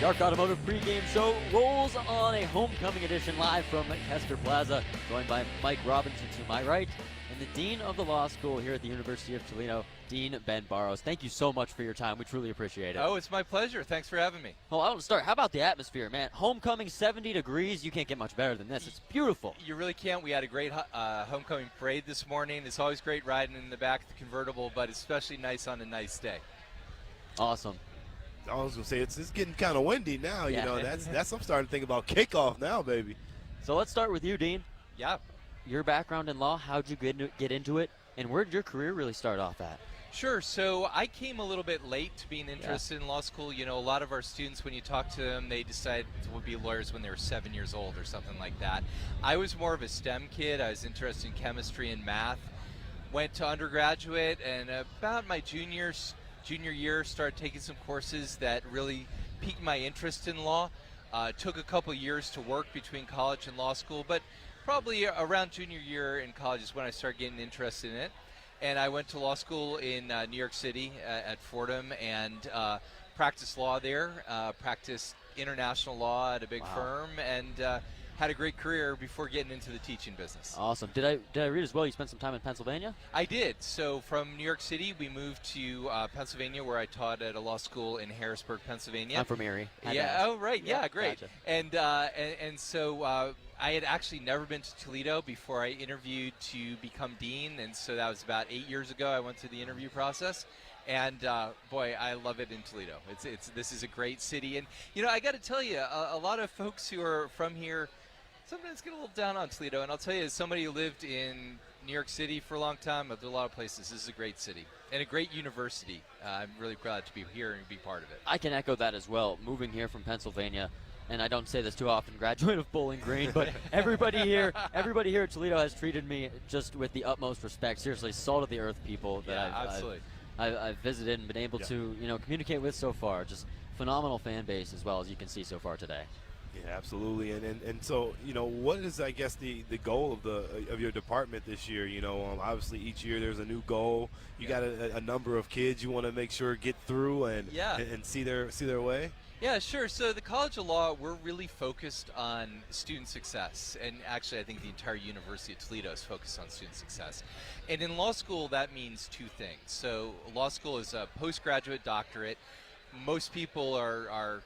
Yark Automotive Pregame Show rolls on a homecoming edition live from Kester Plaza, joined by Mike Robinson to my right and the Dean of the Law School here at the University of Toledo, Dean Ben Barros. Thank you so much for your time. We truly appreciate it. Oh, it's my pleasure. Thanks for having me. Well, I want to start. How about the atmosphere, man? Homecoming, 70 degrees. You can't get much better than this. It's beautiful. You really can't. We had a great homecoming parade this morning. It's always great riding in the back of the convertible, but especially nice on a nice day. Awesome. I was gonna say it's getting kind of windy now. Yeah. You know, that's I'm starting to think about kickoff now, baby. So let's start with you, Dean. Yeah. Your background in law, how'd you get into it, and where did your career really start off at? Sure. So I came a little bit late to being interested in law school. You know, a lot of our students, when you talk to them, they decide to be lawyers when they were 7 years old or something like that. I was more of a STEM kid. I was interested in chemistry and math. Went to undergraduate, and about my junior year, started taking some courses that really piqued my interest in law. Took a couple years to work between college and law school, but probably around junior year in college is when I started getting interested in it. And I went to law school in New York City at Fordham and practiced law there, practiced international law at a big firm, and had a great career before getting into the teaching business. Awesome. Did I read as well you spent some time in Pennsylvania? I did. So from New York City, we moved to Pennsylvania, where I taught at a law school in Harrisburg, Pennsylvania. I'm from Erie. Yeah. Oh, right. Yeah, great. Gotcha. And so I had actually never been to Toledo before I interviewed to become dean, and so that was about 8 years ago. I went through the interview process. And boy, I love it in Toledo. This is a great city, and you know, I got to tell you, a lot of folks who are from here sometimes get a little down on Toledo. And I'll tell you, as somebody who lived in New York City for a long time, I've been a lot of places. This is a great city and a great university. I'm really proud to be here and be part of it. I can echo that as well. Moving here from Pennsylvania, and I don't say this too often, graduate of Bowling Green, but everybody here at Toledo has treated me just with the utmost respect. Seriously, salt of the earth people that I've visited and been able to communicate with so far. Just phenomenal fan base as well, as you can see so far today. Yeah, absolutely. And so, what is, I guess, the goal of your department this year? Obviously each year there's a new goal. You got a number of kids you want to make sure get through and see their way. Yeah, sure. So the College of Law, we're really focused on student success. And actually, I think the entire University of Toledo is focused on student success. And in law school, that means two things. So law school is a postgraduate doctorate. Most people are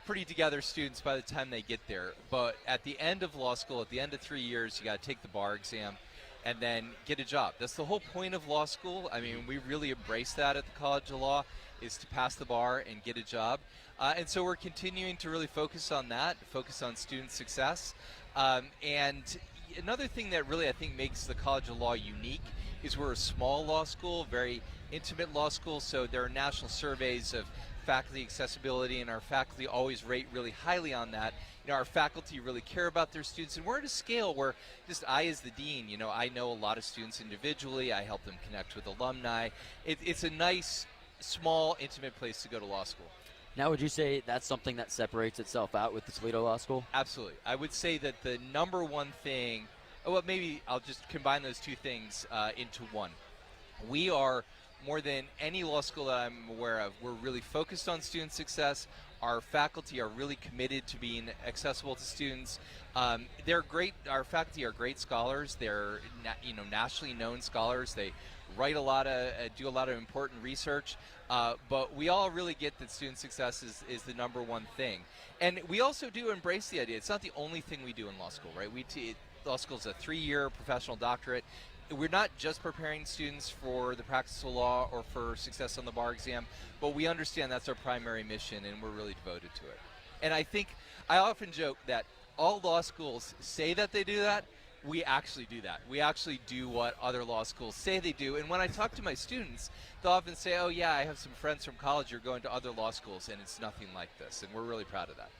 pretty together students by the time they get there. But at the end of law school, at the end of 3 years, you got to take the bar exam and then get a job. That's the whole point of law school. I mean, we really embrace that at the College of Law, is to pass the bar and get a job. And so we're continuing to really focus on that, focus on student success. And another thing that really I think makes the College of Law unique is we're a small law school, very intimate law school, so there are national surveys of faculty accessibility, and our faculty always rate really highly on that. Our faculty really care about their students, and we're at a scale where just I, as the dean, I know a lot of students individually. I help them connect with alumni. It's a nice, small, intimate place to go to law school. Now, would you say that's something that separates itself out with the Toledo Law School? Absolutely. I would say that the number one thing, well, maybe I'll just combine those two things into one. We are, more than any law school that I'm aware of, we're really focused on student success. Our faculty are really committed to being accessible to students. They're great. Our faculty are great scholars. They're nationally known scholars. They write a lot of, do a lot of important research. But we all really get that student success is the number one thing. And we also do embrace the idea. It's not the only thing we do in law school, right? Law school is a 3-year professional doctorate. We're not just preparing students for the practice of law or for success on the bar exam, but we understand that's our primary mission, and we're really devoted to it. And I think I often joke that all law schools say that they do that. We actually do that. We actually do what other law schools say they do. And when I talk to my students, they'll often say, oh, yeah, I have some friends from college who are going to other law schools, and it's nothing like this. And we're really proud of that.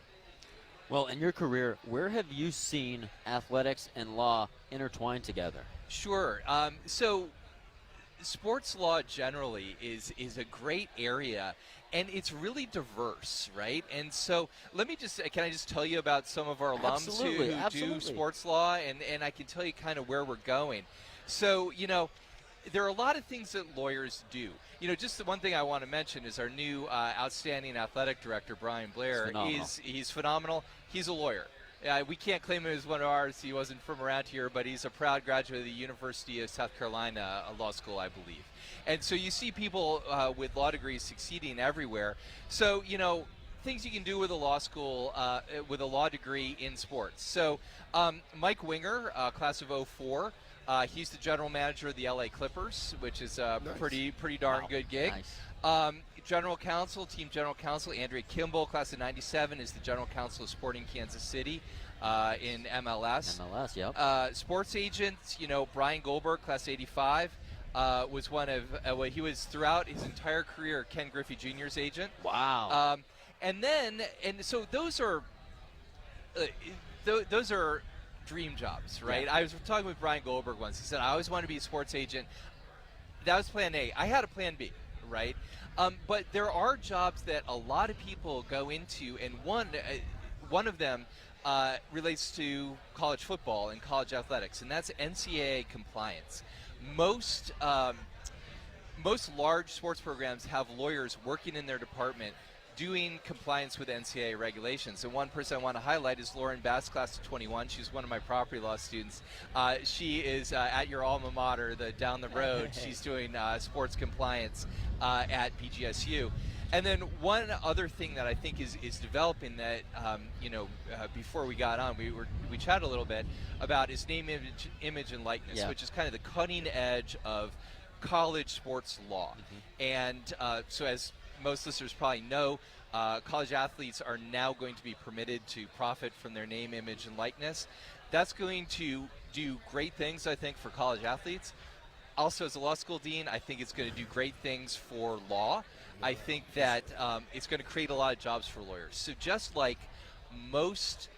Well, in your career, where have you seen athletics and law intertwined together? Sure. So sports law generally is a great area, and it's really diverse, right? And so can I just tell you about some of our alums who do sports law, and I can tell you kind of where we're going. So, there are a lot of things that lawyers do. Just the one thing I want to mention is our new outstanding athletic director, Brian Blair. He's phenomenal. He's a lawyer. We can't claim him as one of ours. He wasn't from around here, but he's a proud graduate of the University of South Carolina Law School, I believe. And so you see people with law degrees succeeding everywhere. So, things you can do with a law school, with a law degree in sports. So Mike Winger, class of 04, he's the general manager of the LA Clippers, which is a pretty darn good gig. Nice. Team general counsel, Andrea Kimball, class of 97, is the general counsel of Sporting Kansas City in MLS. MLS, yep. Sports agents, Brian Goldberg, class 85, was one of, he was throughout his entire career Ken Griffey Jr.'s agent. Wow. And so those are dream jobs, right? Yeah. I was talking with Brian Goldberg once. He said, I always wanted to be a sports agent. That was plan A. I had a plan B, right? But there are jobs that a lot of people go into, and one of them relates to college football and college athletics, and that's NCAA compliance. Most large sports programs have lawyers working in their department doing compliance with NCAA regulations. And one person I want to highlight is Lauren Bass, class of 21. She's one of my property law students. She is at your alma mater, down the road. She's doing sports compliance at BGSU. And then one other thing that I think is developing that, before we got on, we chatted a little bit about is name, image and likeness, which is kind of the cutting edge of college sports law. Mm-hmm. And so as most listeners probably know, college athletes are now going to be permitted to profit from their name, image, and likeness. That's going to do great things, I think, for college athletes. Also, as a law school dean, I think it's going to do great things for law. I think that it's going to create a lot of jobs for lawyers. So just like most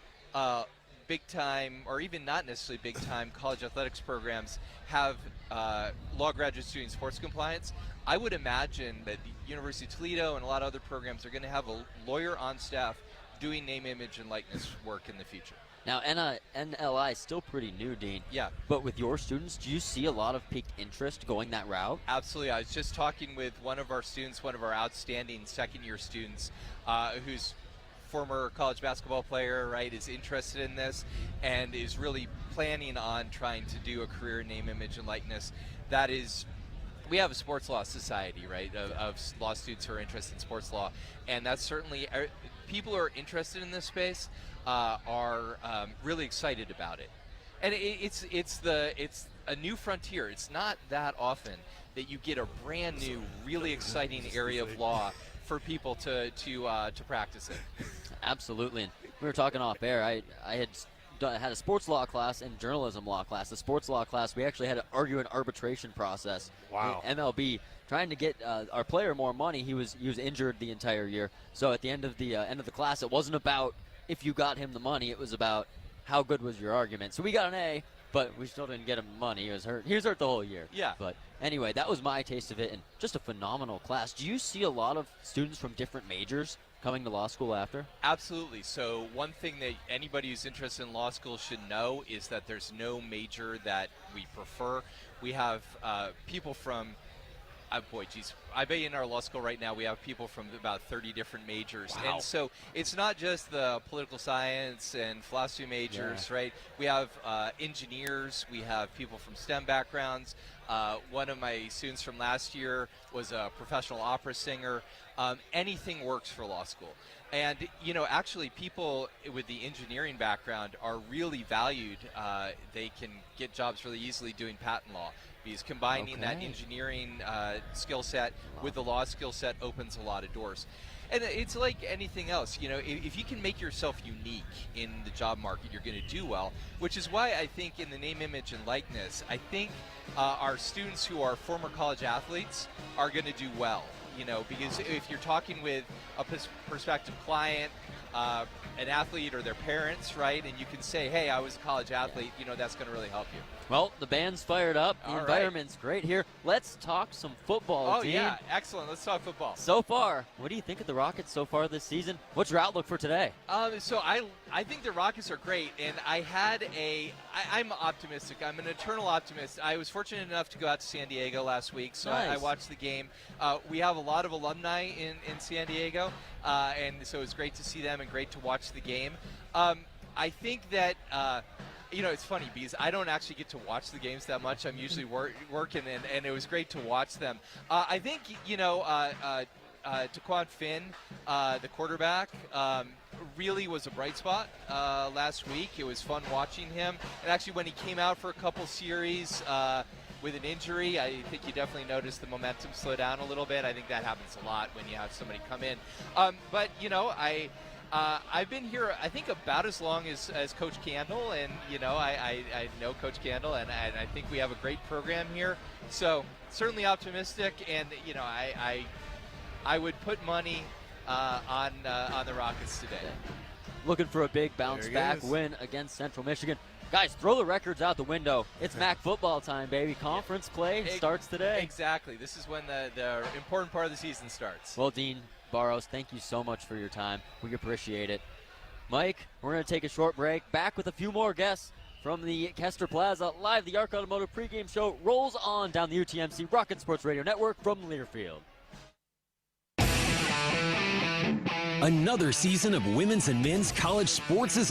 big-time, or even not necessarily big-time, college athletics programs have law graduates doing sports compliance, I would imagine that the University of Toledo and a lot of other programs are going to have a lawyer on staff doing name, image, and likeness work in the future. Now, NLI is still pretty new, Dean. Yeah. But with your students, do you see a lot of piqued interest going that route? Absolutely. I was just talking with one of our students, one of our outstanding second-year students, who's former college basketball player, right, is interested in this and is really planning on trying to do a career in name, image, and likeness. That is, we have a sports law society, right, of law students who are interested in sports law, and that's certainly, people who are interested in this space are really excited about it. And it's a new frontier. It's not that often that you get a brand new, really exciting area of law for people to practice it. Absolutely. And we were talking off air. I had a sports law class and journalism law class. The sports law class, we actually had to argue an arbitration process. Wow. In MLB, trying to get our player more money. He was injured the entire year. So at the end of the class, it wasn't about if you got him the money. It was about how good was your argument. So we got an A, but we still didn't get him the money. He was hurt. He was hurt the whole year. Yeah. But anyway, that was my taste of it, and just a phenomenal class. Do you see a lot of students from different majors coming to law school after? Absolutely. So one thing that anybody who's interested in law school should know is that there's no major that we prefer. We have people from, I bet in our law school right now we have people from about 30 different majors. Wow. And so it's not just the political science and philosophy majors, right? We have engineers, we have people from STEM backgrounds. One of my students from last year was a professional opera singer. Anything works for law school. And, actually people with the engineering background are really valued. They can get jobs really easily doing patent law, because combining that engineering skill set with the law skill set opens a lot of doors. And it's like anything else, if you can make yourself unique in the job market, you're going to do well, which is why I think in the name, image, and likeness, I think our students who are former college athletes are going to do well. Because if you're talking with a prospective client, an athlete, or their parents, right? And you can say, hey, I was a college athlete, that's going to really help you. Well, the band's fired up. The environment's great here. Let's talk some football, Oh, Dean. yeah, excellent. Let's talk football. So far, what do you think of the Rockets so far this season? What's your outlook for today? So I think the Rockets are great, and I'm optimistic. I'm an eternal optimist. I was fortunate enough to go out to San Diego last week, so Nice. I watched the game. We have a lot of alumni in San Diego, and so it was great to see them and great to watch the game. I think that it's funny because I don't actually get to watch the games that much. I'm usually working, and it was great to watch them. I think, Taquan Finn, the quarterback, really was a bright spot last week. It was fun watching him. And actually, when he came out for a couple series with an injury, I think you definitely noticed the momentum slow down a little bit. I think that happens a lot when you have somebody come in. But I've been here, I think, about as long as Coach Candle, and I know Coach Candle, and I think we have a great program here. So certainly optimistic, and I would put money on the Rockets today. Looking for a big bounce-back win against Central Michigan. Guys, throw the records out the window. It's MAC football time, baby. Conference play starts today. Exactly. This is when the important part of the season starts. Well, Dean Barros, thank you so much for your time. We appreciate it. Mike, we're going to take a short break. Back with a few more guests from the Kester Plaza. Live, the Yark Automotive Pregame Show rolls on down the UTMC Rocket Sports Radio Network from Learfield. Another season of women's and men's college sports is